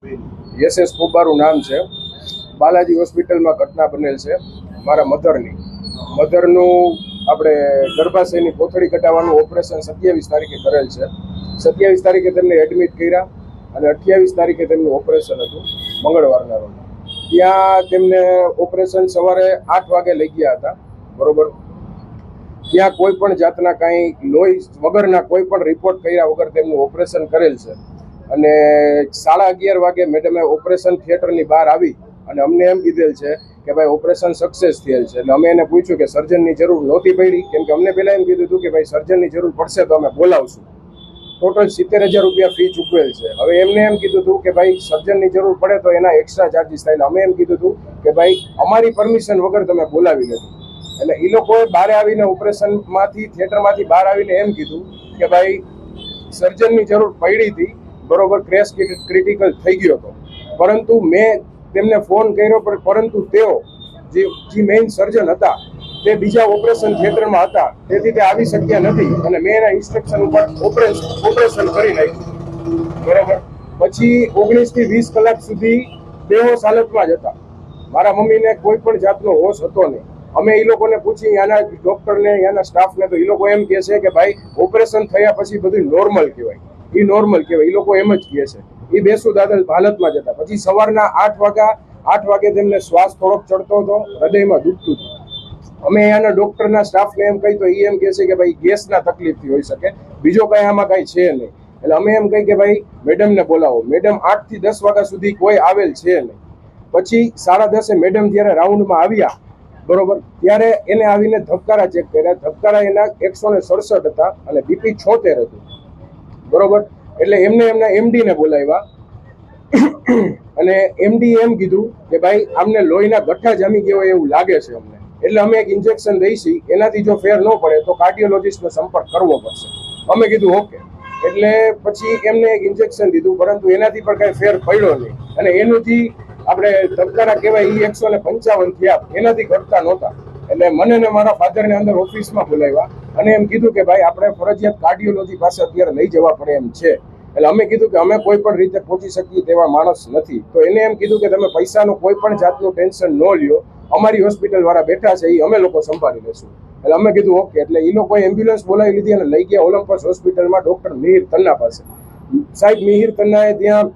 SS કોબારું નામ છે. બાલાજી હોસ્પિટલમાં ઘટના બનેલ છે. મારા મધરનું આપણે ગર્ભાશયની કોથળી કઢાવવાનું ઓપરેશન 27 તારીખે કરેલ છે. 27 તારીખે તેમને એડમિટ કર્યા અને 28 તારીખે તેમનું ઓપરેશન હતું મંગળવારના રોજ. ત્યાં તેમને ઓપરેશન સવારે 8 વાગે લઈ ગયા હતા. બરોબર. ત્યાં કોઈ પણ જાતના કાંઈ લોહી વગરના કોઈ પણ રિપોર્ટ કર્યા વગર તેમનું ઓપરેશન કરેલ છે. અને 11:30 વાગે મેડમે ઓપરેશન થિયેટરની બહાર આવી અને અમને એમ કીધેલ છે કે ભાઈ ઓપરેશન સક્સેસ થયેલ છે. એટલે અમે એને પૂછ્યું કે સર્જનની જરૂર નહોતી પડી, કેમ કે અમને પહેલાં એમ કીધું હતું કે ભાઈ સર્જનની જરૂર પડશે તો અમે બોલાવશું. ટોટલ 70,000 રૂપિયા ફી ચૂકવેલ છે. હવે એમને એમ કીધું હતું કે ભાઈ સર્જનની જરૂર પડે તો એના એક્સ્ટ્રા ચાર્જીસ થાય. એટલે અમે એમ કીધું હતું કે ભાઈ અમારી પરમિશન વગર તમે બોલાવી લેજો. એટલે એ લોકોએ બહાર આવીને ઓપરેશનમાંથી થિયેટરમાંથી બહાર આવીને એમ કીધું કે ભાઈ સર્જનની જરૂર પડી હતી, બરોબર, ક્રેશ ક્રિટિકલ થઈ ગયો હતો, પરંતુ મેં તેમને ફોન કર્યો પરંતુ તેઓ જે મેઇન સર્જન હતા તે બીજા ઓપરેશન થિયેટરમાં હતા, તેથી તે આવી શક્યા નથી અને મેં એના ઇન્સ્ટ્રક્શન ઉપર ઓપરેશન કરી નાખ્યું. બરોબર. પછી 19 થી 20 કલાક સુધી બેહોશ હાલતમાં જ હતા. મારા મમ્મીને કોઈ પણ જાતનો હોશ હતો નહીં. અમે એ લોકોને પૂછી ત્યાંના ડોક્ટરને ત્યાંના સ્ટાફને, તો એ લોકો એમ કહે છે કે ભાઈ ઓપરેશન થયા પછી બધું નોર્મલ કહેવાય. એ નોર્મલ કહેવાય, એ લોકો એમ જ કહે છે. એ બેસુદ હાલતમાં જ હતા. પછી સવારના 8 વાગે તેમને શ્વાસ થોડોક ચડતો હતો, હૃદયમાં દુખતું હતું. અમે અહીંયાના ડોક્ટરના સ્ટાફને એમ કહી તો એ એમ કહે છે કે ભાઈ ગેસના તકલીફથી હોઈ શકે, બીજો કંઈ આમાં કાંઈ છે નહીં. એટલે અમે એમ કહી કે ભાઈ મેડમને બોલાવો. મેડમ 8 થી 10 વાગ્યા સુધી કોઈ આવેલ છે નહીં. પછી 10:30 મેડમ જ્યારે રાઉન્ડમાં આવ્યા, બરોબર, ત્યારે એને આવીને ધબકારા ચેક કર્યા. ધબકારા એના 167 હતા અને બીપી 76 હતું. બરોબર. એટલે એમના MD ને બોલાવ્યા અને MD એમ કીધું કે ભાઈ આમને લોહીના ગઠ્ઠા જામી ગયા હોય એવું લાગે છે અમને, એટલે અમે એક ઇન્જેક્શન દઈશી, એનાથી જો ફેર ન પડે તો કાર્ડિયોલોજિસ્ટનો સંપર્ક કરવો પડશે. અમે કીધું ઓકે. એટલે પછી એમને એક ઇન્જેક્શન દીધું, પરંતુ એનાથી પણ કાંઈ ફેર પડ્યો નહીં. અને એનાથી આપણે ધબકારા કહેવાય એ 155 થયા, એનાથી ઘટતા નહોતા. એટલે મને ને મારા ફાધરને અંદર ઓફિસમાં બોલાવ્યા અને એમ કીધું કે ભાઈ આપણે ફરજિયાત કાર્ડિયોલોજી પાસે અત્યારે લઈ જવા પડે એમ છે. એટલે અમે કીધું કે અમે કોઈ પણ રીતે પહોંચી શકીએ તેવા માણસ નથી. તો એને એમ કીધું કે તમે પૈસાનું કોઈ પણ જાતનું ટેન્શન ન લ્યો, અમારી હોસ્પિટલ વાળા બેઠા છે, એ અમે લોકો સંભાળી લેશું. એટલે અમે કીધું ઓકે. એટલે એ લોકોએ એમ્બ્યુલન્સ બોલાવી લીધી અને લઈ ગયા ઓલિમ્પસ હોસ્પિટલમાં ડૉક્ટર મિહિર તન્ના પાસે. સાહેબ મિહિર તન્નાએ ત્યાં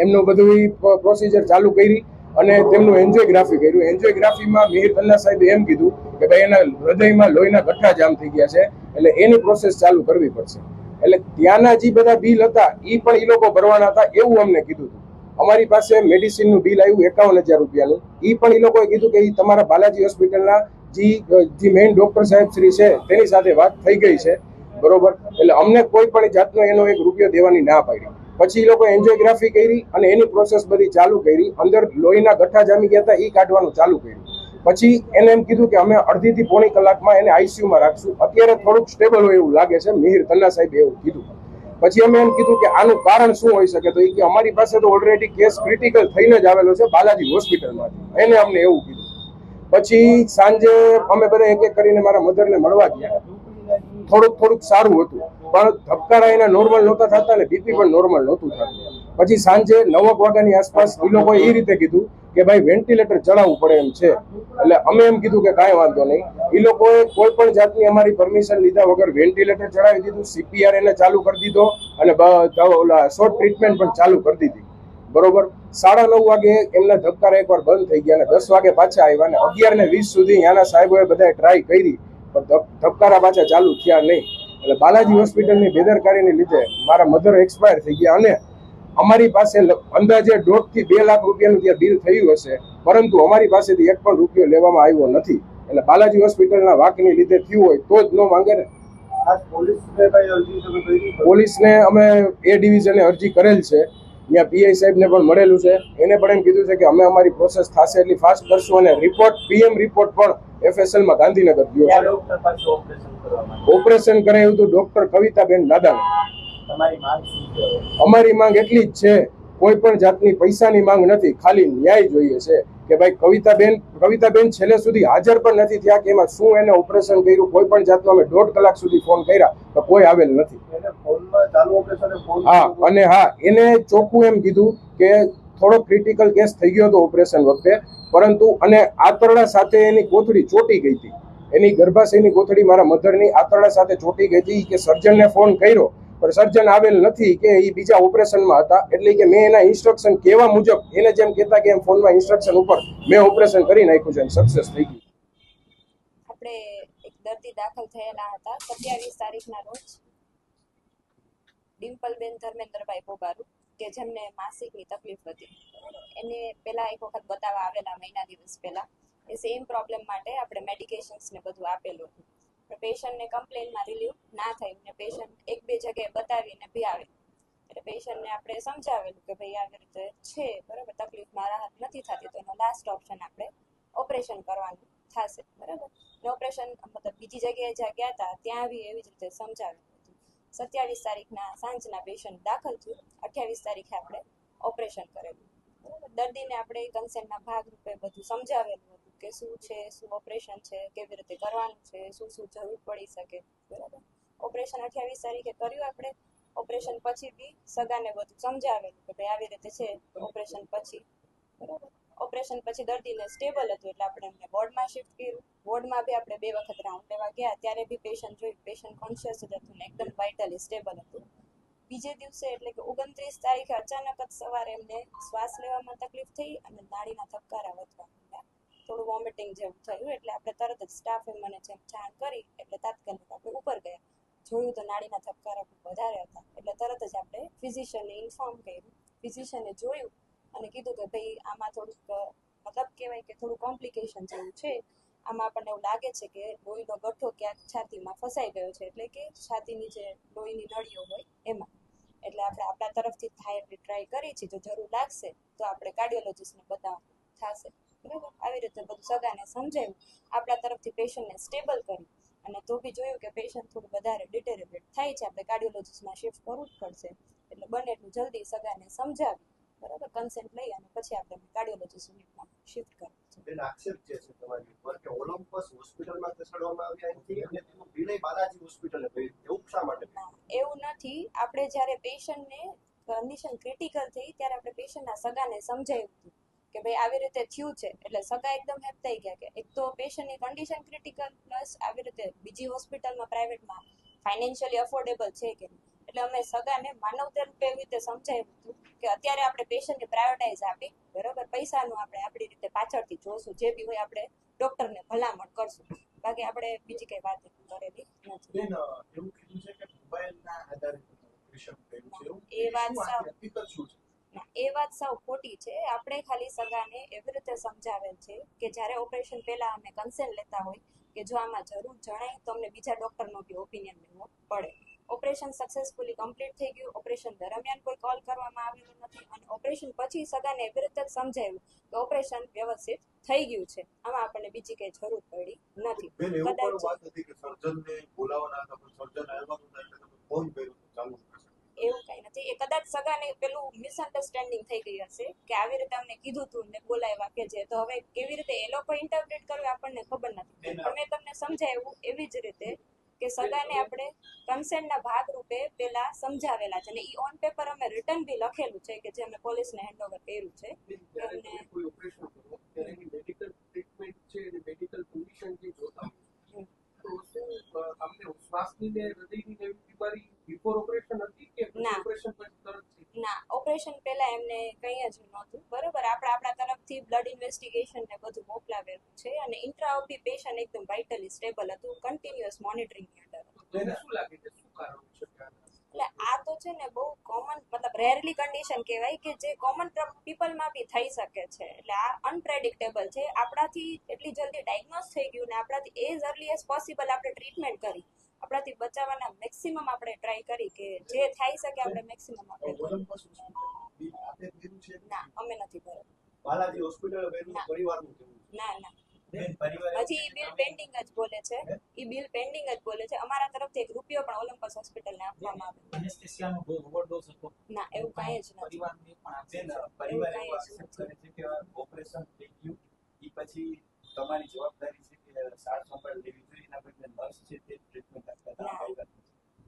એમનું બધું પ્રોસિજર ચાલુ કરી અને તેમનું એન્જિયોગ્રાફી કર્યું. એન્જિયોગ્રાફીમાં મિહિર તન્ના સાહેબે એમ કીધું કે ભાઈ એના હૃદયમાં લોહીના ગઠ્ઠા જામ થઈ ગયા છે, એટલે એની પ્રોસેસ ચાલુ કરવી પડશે. એટલે ત્યાંના જે બધા બિલ હતા એ પણ એ લોકો ભરવાના હતા એવું અમને કીધું હતું. અમારી પાસે મેડિસિનનું બિલ આવ્યું 51,000 રૂપિયાનું. એ પણ એ લોકોએ કીધું કે એ તમારા બાલાજી હોસ્પિટલના જે મેઇન ડૉક્ટર સાહેબ શ્રી છે તેની સાથે વાત થઈ ગઈ છે, બરોબર. એટલે અમને કોઈ પણ જાતનો એનો 1 રૂપિયો દેવાની ના પાડી. પછી એ લોકો એન્જિયોગ્રાફી કરી અને એની પ્રોસેસ બધી ચાલુ કરી. અંદર લોહીના ગઠ્ઠા જામી ગયા હતા, એ કાઢવાનું ચાલુ કર્યું. પછી એને એમ કીધું કે અમે અડધી થી પોણી કલાકમાં એને ICUમાં રાખશું, અત્યારે થોડુંક સ્ટેબલ હોય એવું લાગે છે. મિહિર તન્ના સાહેબે એવું કીધું. પછી અમે એમ કીધું કે આનું કારણ શું હોઈ શકે, તો એ કે અમારી પાસે તો ઓલરેડી કેસ ક્રિટિકલ થઈને જ આવેલો છે બાલાજી હોસ્પિટલમાંથી. એને અમને એવું કીધું. પછી સાંજે અમે બધા એક એક કરીને મારા મધરને મળવા ગયા. થોડુંક સારું હતું, પણ ધબકારા એના નોર્મલ નહોતા થતા અને બીપી પણ નોર્મલ નહોતું થતું. પછી સાંજે 9 વાગ્યાની આસપાસ એ લોકોએ એ રીતે કીધું કે ભાઈ વેન્ટિલેટર ચડાવવું પડે એમ છે. એટલે અમે એમ કીધું કે કાંઈ વાંધો નહીં. એ લોકોએ કોઈ પણ જાતની અમારી પરમિશન લીધા વગર વેન્ટિલેટર ચડાવી દીધું, CPR એને ચાલુ કરી દીધો અને શોર્ટ ટ્રીટમેન્ટ પણ ચાલુ કરી દીધી, બરોબર. 9:30 વાગે એમના ધબકારા એકવાર બંધ થઈ ગયા અને 10 વાગે પાછા આવ્યા અને 11:20 સુધી ત્યાંના સાહેબોએ બધાએ ટ્રાય કરી, પણ ધબકારા પાછા ચાલુ થયા નહીં. એટલે બાલાજી હોસ્પિટલની બેદરકારીને લીધે મારા મધર એક્સપાયર થઈ ગયા અને અમારી પાસે અંદાજે 1.5 થી 2 લાખ રૂપિયાનું ત્યાં બિલ થયું હશે, પરંતુ અમારી પાસેથી 1 પણ રૂપિયો લેવામાં આવ્યો નથી. એટલે બાલાજી હોસ્પિટલના વાંકની લીધે થયું હોય તો જ ન માંગે ને. પોલીસને અમે A ડિવિઝને અરજી કરેલ છે, ત્યાં PI સાહેબને પણ મળેલું છે. એને પણ એમ કીધું છે કે અમે અમારી પ્રોસેસ થશે એટલી ફાસ્ટ કરશું અને PM રિપોર્ટ પણ FSLમાં ગાંધીનગર ગયો છે. ઓપરેશન કરાયું હતું ડૉક્ટર કવિતાબેન દાદાને. અમારી માંગ એટલી જ છે, કોઈ પણ જાતની પૈસાની માંગ નથી, ખાલી ન્યાય જોઈએ છે કે ભાઈ કવિતાબેન છેલ્લે સુધી હાજર પણ નથી થયા કે એમાં શું એને ઓપરેશન કર્યું. કોઈ પણ જાતનો અમે 1.5 કલાક સુધી ફોન કર્યા તો કોઈ આવેલ નથી. હા, અને હા, એને ચોખ્ખું એમ કીધું કે થોડો ક્રિટિકલ કેસ થઈ ગયો હતો ઓપરેશન વખતે, પરંતુ અને આંતરડા સાથે એની કોથળી ચોટી ગઈ હતી. એની ગર્ભાશયની કોથળી મારા મધરની આંતરડા સાથે ચોટી ગઈ હતી કે સર્જનને ફોન કર્યો પણ સર્જન આવેલ નથી કે એ બીજા ઓપરેશનમાં હતા. એટલે કે મેં એના ઇન્સ્ટ્રક્શન કહેવા મુજબ એને જેમ કહેતા કે એમ ફોનમાં ઇન્સ્ટ્રક્શન ઉપર મેં ઓપરેશન કરી નાખ્યું છે અને સક્સેસ થઈ ગયું. આપણે એક દર્દી દાખલ થયેલા હતા 27 તારીખના રોજ, ડિમ્પલબેન ધર્મેન્દ્રભાઈ પોબારુ, કે જેમને માસિકની તકલીફ હતી. એને પહેલા એક વખત બતાવવા આવેલા મહિના દિવસ પહેલા. એ સેમ પ્રોબ્લેમ માટે આપણે મેડિકેશન્સ ને બધું આપેલું હતું. પણ પેશન્ટને કમ્પ્લેનમાં રિલીવ ના થયું ને પેશન્ટ એક બે જગ્યાએ બતાવીને બી આવે. એટલે પેશન્ટને આપણે સમજાવેલું કે ભાઈ આવી રીતે છે, બરાબર, તકલીફમાં રાહત નથી થતી, તો એનો લાસ્ટ ઓપ્શન આપણે ઓપરેશન કરવાનું થશે, બરાબર. ને ઓપરેશન મતલબ બીજી જગ્યાએ જ્યાં ગયા હતા ત્યાં બી એવી જ રીતે સમજાવેલું હતું. 27 તારીખના સાંજના પેશન્ટ દાખલ થયું, 28 તારીખે આપણે ઓપરેશન કરેલું. દર્દીને આપણે કન્સેન્ટના ભાગરૂપે બધું સમજાવેલું હતું કે શું છે, શું ઓપરેશન છે, કેવી રીતે કરવાનું છે, શું શું જરૂર પડી શકે, બરાબર. ઓપરેશન 28 તારીખે કર્યું આપણે. ઓપરેશન પછી બી સગાને બધું સમજાવેલું કે ભાઈ આવી રીતે છે ઓપરેશન પછી, બરાબર. ઓપરેશન પછી દર્દીને સ્ટેબલ હતું એટલે આપણે એમને વોર્ડમાં શિફ્ટ કર્યું. વોર્ડમાં બી આપણે 2 વખત રાઉન્ડ લેવા ગયા, ત્યારે બી પેશન્ટ જોયું, પેશન્ટ કોન્શિયસ જ હતું ને એકદમ વાઇટલી સ્ટેબલ હતું. બીજે દિવસે એટલે કે 29 તારીખે અચાનક જ સવારે એમને શ્વાસ લેવામાં તકલીફ થઈ અને નાડીના ધબકારા વધવા માંડ્યા, થોડું વોમિટિંગ જેવું થયું. એટલે આપણે તરત જ સ્ટાફે મને જેમ જાણ કરી એટલે તાત્કાલિક આપણે ઉપર ગયા. જોયું તો નાડીના ધબકારા ખૂબ વધારે હતા. એટલે તરત જ આપણે ફિઝિશિયનને ઇન્ફોર્મ કર્યું. ફિઝિશિયને જોયું અને કીધું કે ભાઈ આમાં થોડુંક મતલબ કહેવાય કે થોડું કોમ્પ્લિકેશન જેવું છે. આમાં આપણને એવું લાગે છે કે લોહીનો ગઠ્ઠો ક્યાંક છાતીમાં ફસાઈ ગયો છે, એટલે કે છાતીની જે લોહીની નળીઓ હોય એમાં. એટલે આપણે આપણા તરફથી થાય એટલી ટ્રાય કરી છે. જો જરૂર લાગશે તો આપણે કાર્ડિયોલોજિસ્ટને બતાવવાનું થશે, બરાબર. આવી રીતે બધું સગાને સમજાવ્યું, આપણા તરફથી પેશન્ટને સ્ટેબલ કરી. અને તો બી જોયું કે પેશન્ટ થોડું વધારે ડિટેરેટેડ થાય છે, આપણે કાર્ડિયોલોજિસ્ટમાં શિફ્ટ કરવું જ પડશે. એટલે બને એટલું જલ્દી સગાને સમજાવી, બરાબર, કન્સેન્ટ લઈ અને પછી આપણે કાર્ડિયોલોજિસ્ટ યુનિટમાં શિફ્ટ કરવું છે. બેન, આક્ષેપ જે છે તમારી ઉપર કે ઓલિમ્પસ હોસ્પિટલમાં ખસેડવામાં આવ્યા નથી અને તેનું વિલય બાલાજી હોસ્પિટલે કર્યું, એવું શા માટે? એવું નથી. આપણે જ્યારે પેશન્ટને કન્ડિશન ક્રિટિકલ થઈ ત્યારે આપણે પેશન્ટના સગાને સમજાવ્યું હતું કે ભાઈ આવી રીતે થયું છે. એટલે સગા એકદમ હેપ થઈ ગયા કે એક તો પેશન્ટની કન્ડિશન ક્રિટિકલ પ્લસ આવી રીતે બીજી હોસ્પિટલમાં પ્રાઇવેટમાં ફાઇનાન્શિયલી અફોર્ડેબલ છે કે નહીં. એટલે અમે સગાને માનવતા રૂપે એવી રીતે સમજાવ્યું હતું કે અત્યારે આપણે પેશન્ટને પ્રાયોરિટાઇઝ આપી, બરાબર, પૈસાનું આપણે આપણી રીતે પાછળથી જોશું, જે બી હોય આપણે ડૉક્ટરને ભલામણ કરશું, બાકી આપણે બીજી કઈ વાત કરેલી નથી. બેન, એવું કીધું છે કે મોબાઈલના આધારે ઓપરેશન કર્યું છે, એવું એ વાત સાવ હકીકત શું છે? એ વાત સાવ ખોટી છે. આપણે ખાલી સગાને એવી રીતે સમજાવેલ છે કે જ્યારે ઓપરેશન પહેલા અમે કન્સેન્ટ લેતા હોય કે જો આમાં જરૂર જણાય તો અમને બીજા ડોક્ટરનો બી ઓપિનિયન લેવો પડે. ઓપરેશન સક્સેસફુલી કમ્પ્લીટ થઈ ગયું. ઓપરેશન દરમિયાન કોઈ કોલ કરવામાં આવેલો નથી અને ઓપરેશન પછી સગાને એવી રીતે સમજાવ્યું કે ઓપરેશન વ્યવસ્થિત થઈ ગયું છે, આમાં આપણને બીજી કઈ જરૂર પડી નથી. બેન, એવું પણ વાત હતી કે સર્જનને બોલાવવાના હતા પણ સર્જન આવ્યા નહોતા એટલે તમે ફોન કર્યો તો ચાલુ કરશે. એવું કઈ નથી. એ કદાચ સગાને પેલું મિસઅન્ડરસ્ટેન્ડિંગ થઈ ગઈ હશે કે આવી રીતે અમને કીધું તું ને બોલાવ્યા કે જે, તો હવે કેવી રીતે એ લોકો ઇન્ટરપ્રેટ કરવું આપણને ખબર નથી. પણ મેં તમને સમજાવ્યું એવી જ રીતે કે સગાને આપણે કન્સેન્ટના ભાગરૂપે પેલા સમજાવેલા છે અને ઈ ઓન પેપર અમે રિટર્ન બી લખેલું છે કે જે અમે પોલીસને હેન્ડઓવર કર્યું છે. અને કોઈ ઓપરેશન કરો ત્યારે એની મેડિકલ ટ્રીટમેન્ટ છે અને મેડિકલ કન્ડિશન જે જોતા હોય તો શું તમને શ્વાસની ને હૃદયની એવી બીમારી બિફોર ઓપરેશન હતી કે ઓપરેશન પછી તરત? ના, ઓપરેશન પહેલા એમને કંઈ જ નહોતું, બરોબર. આપણે આપણા તરફથી બ્લડ ઇન્વેસ્ટિગેશન ને બધું મોકલાવેલું છે અને ઇન્ટ્રાઓપી પેશન્ટ એકદમ વાઇટલી સ્ટેબલ હતું, કન્ટિન્યુઅસ મોનિટરિંગની અંડર હતું. તો એને શું લાગે છે શું કારણ છે? એટલે આ તો છે ને બહુ કોમન મતલબ રેરલી કન્ડિશન કહેવાય કે જે કોમન પીપલમાં બી થઈ શકે છે. એટલે આ અનપ્રેડિક્ટેબલ છે. આપણાથી એટલી જલ્દી ડાયગ્નોઝ થઈ ગયું ને આપણાથી એઝ અર્લી એઝ પોસિબલ આપણે ટ્રીટમેન્ટ કરી, આપણાથી બચાવવાના મેક્સિમમ આપણે ટ્રાય કરી કે જે થઈ શકે આપણે મેક્સિમમ આપણે ના, અમે નથી કર્યું. બાલાજી હોસ્પિટલ પરિવારનું ના ના હજી બિલ પેન્ડિંગ જ બોલે છે. ઈ બિલ પેન્ડિંગ જ બોલે છે. અમારા તરફથી એક રૂપિયો પણ ઓલિમ્પસ હોસ્પિટલને આપવામાં આવે એનેસ્થેસિયાનો ઓવરડોઝ હતો. ના, એવું કાંઈ જ નથી. પરિવારને પણ આપે છે. પરિવાર એવું accept કરે છે કે ઓપરેશન થઈ ગયું એ પછી તમારી જવાબદારી છે કે સાર સંભાળ લેવી જોઈએ એના બદલે નર્સ છે તે ટ્રીટમેન્ટ આપતા હતા. આ વાત નથી.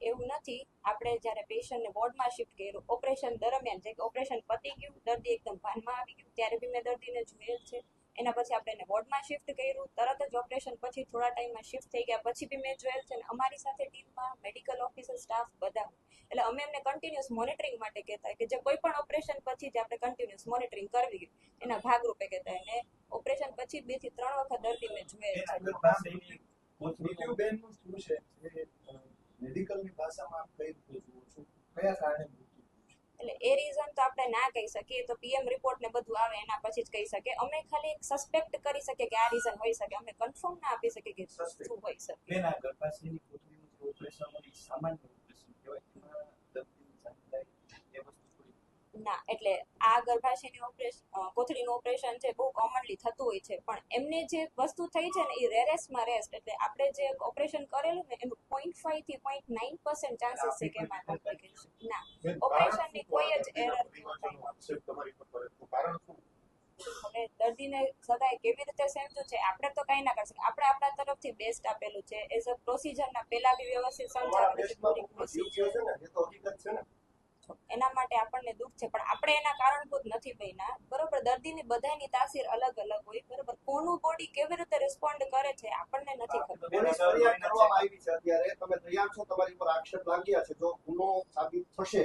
એવું નથી. આપણે જ્યારે પેશન્ટને વોર્ડમાં શિફ્ટ કર્યું ઓપરેશન દરમિયાન જે ઓપરેશન પતી ગયું દર્દી એકદમ ભાનમાં આવી ગયું ત્યારે બી મેં દર્દીને જોયેલ છે. એના પછી આપણે એને વોર્ડમાં શિફ્ટ કર્યું તરત જ ઓપરેશન પછી થોડા ટાઈમમાં શિફ્ટ થઈ ગયા પછી બી મેં જોયેલ છે. ને અમારી સાથે ટીમમાં મેડિકલ ઓફિસર સ્ટાફ બધા એટલે અમે એમને કન્ટિન્યુઅસ મોનિટરિંગ માટે કહેતા કે જે કોઈ પણ ઓપરેશન પછી જે આપણે કન્ટિન્યુઅસ મોનિટરિંગ કરવી એના ભાગરૂપે કહેતા અને ઓપરેશન પછી 2 થી 3 વખત દર્દી મેં જોયેલ છે. એના પાસે એની કોથળી મૃત્યુબેનનું શું છે એ મેડિકલની ભાષામાં આપ કઈ રીતે જુઓ છો કયા કારણે મૃત્યુ થયું છે? એટલે એ રીઝન તો આપણે ના કહી શકીએ તો પીએમ રિપોર્ટ ને બધું આવે એના પછી જ કહી શકીએ. અમે ખાલી એક સસ્પેક્ટ કરી શકીએ કે આ રીઝન હોઈ શકે. અમે કન્ફર્મ ના આપી શકીએ કે શું હોઈ શકે. બેન આ ગર્ભાશયની કોથળીનું જે ઓપરેશન હોય એ સામાન્ય ઓપરેશન કહેવાય. એમાં દર્દીની જાન જાય એ વસ્તુ થોડી ના, એટલે આ ગર્ભાશયની ઓપરેશન કોથળીનું ઓપરેશન છે બહુ કોમનલી થતું હોય છે પણ એમને જે વસ્તુ થઈ છે ને એ રેરેસ્ટમાં રેસ્ટ એટલે આપણે જે ઓપરેશન કરેલું ને એનું 0.5 થી 0.9% ચાન્સીસ છે કે એમાં કોમ્પ્લિકેશન ના ઓપરેશનની કોઈ જ એરર આક્ષેપ તમારી પર કરે તો કારણ શું? હવે દર્દીને સદાય કેવી રીતે સમજવું છે આપણે તો કઈ ના કરી શકીએ. આપણે આપણા તરફથી બેસ્ટ આપેલું છે એઝ અ પ્રોસિજરના પહેલા બી વ્યવસ્થિત સમજાવેલું છે પૂરી પ્રોસિજર. છે ને એ તો હકીકત છે ને. એના માટે આપણને દુઃખ છે પણ આપણે એના કારણભૂત નથી બન્યા. બરોબર, દર્દીની બધાની તાસીર અલગ અલગ હોય. બરોબર, કોનું બોડી કેવી રીતે રિસ્પોન્ડ કરે છે આપણને નથી ખબર. પોલીસ ફરિયાદ કરવામાં આવી છે અત્યારે તમે તૈયાર છો? તમારી પર આક્ષેપ લાગ્યા છે જો ગુનો સાબિત થશે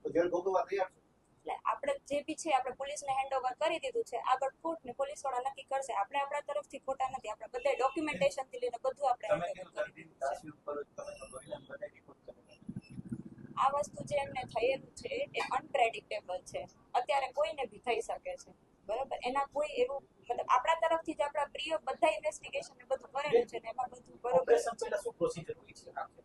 તો જેલ ભોગવવા તૈયાર છો? એટલે આપણે જે બી છે આપણે પોલીસને હેન્ડઓવર કરી દીધું છે. આગળ કોર્ટ ને પોલીસ વાળા નક્કી કરશે. આપણે આપણા તરફથી ખોટા નથી. આપણે બધા ડોક્યુમેન્ટેશન થી લઈને બધું આપણે તમે હેન્ડઓવર કીધું કરી દર્દીની તાસીર ઉપર જ તમે તો બધાને બધા રિપોર્ટ કરેલા. આ વસ્તુ જે એમને થયેલું છે એ અનપ્રેડિક્ટેબલ છે. અત્યારે કોઈને બી થઈ શકે છે. બરાબર, એના કોઈ એવું મતલબ આપણા તરફથી જ આપણા પ્રિય બધા ઇન્વેસ્ટિગેશન ને બધું કરેલું છે ને એમાં બધું બરોબર ઓપરેશન પહેલા શું પ્રોસિજર હોય છે આખે?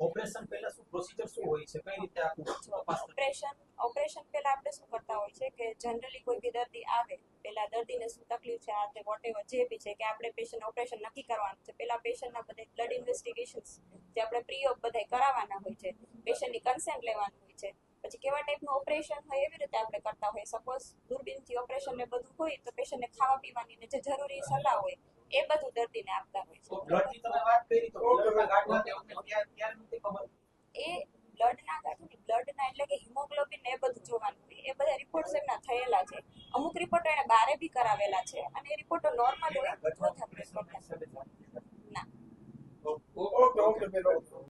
ઓપરેશન પહેલા શું પ્રોસિજર શું હોય છે? કઈ રીતે આખું તપાસ કરવી? ઓપરેશન પહેલા આપણે શું કરતા હોય છે કે જનરલી કોઈ બી દર્દી આવે પહેલા દર્દીને શું તકલીફ છે આ તે વોટેવર જે બી છે કે આપણે પેશન્ટ ઓપરેશન નક્કી કરવાનું છે. પહેલા પેશન્ટના બધા બ્લડ ઇન્વેસ્ટિગેશન્સ જે આપણે પ્રી ઓપ બધા કરાવવાના હોય છે. પેશન્ટની કન્સેન્ટ લેવાનું હોય છે. પછી કેવા ટાઈપનું ઓપરેશન હોય એવી રીતે આપણે કરતા હોય. સપોઝ દૂરબીનથી ઓપરેશન ને બધું હોય તો પેશન્ટને ખાવા પીવાની ને જે જરૂરી સલાહ હોય એ બધું દર્દીને આપતા હોય છે. બ્લડની તમે વાત કરી તો બ્લડના ગાંઠવા કે અમને ત્યારે નથી ખબર. એ બ્લડના ગાંઠો બ્લડના એટલે કે હિમોગ્લોબિન ને એ બધું જોવાનું હોય. એ બધા રિપોર્ટ્સ એમના થયેલા છે. અમુક રિપોર્ટો એને બારે બી કરાવેલા છે અને એ રિપોર્ટો નોર્મલ હોય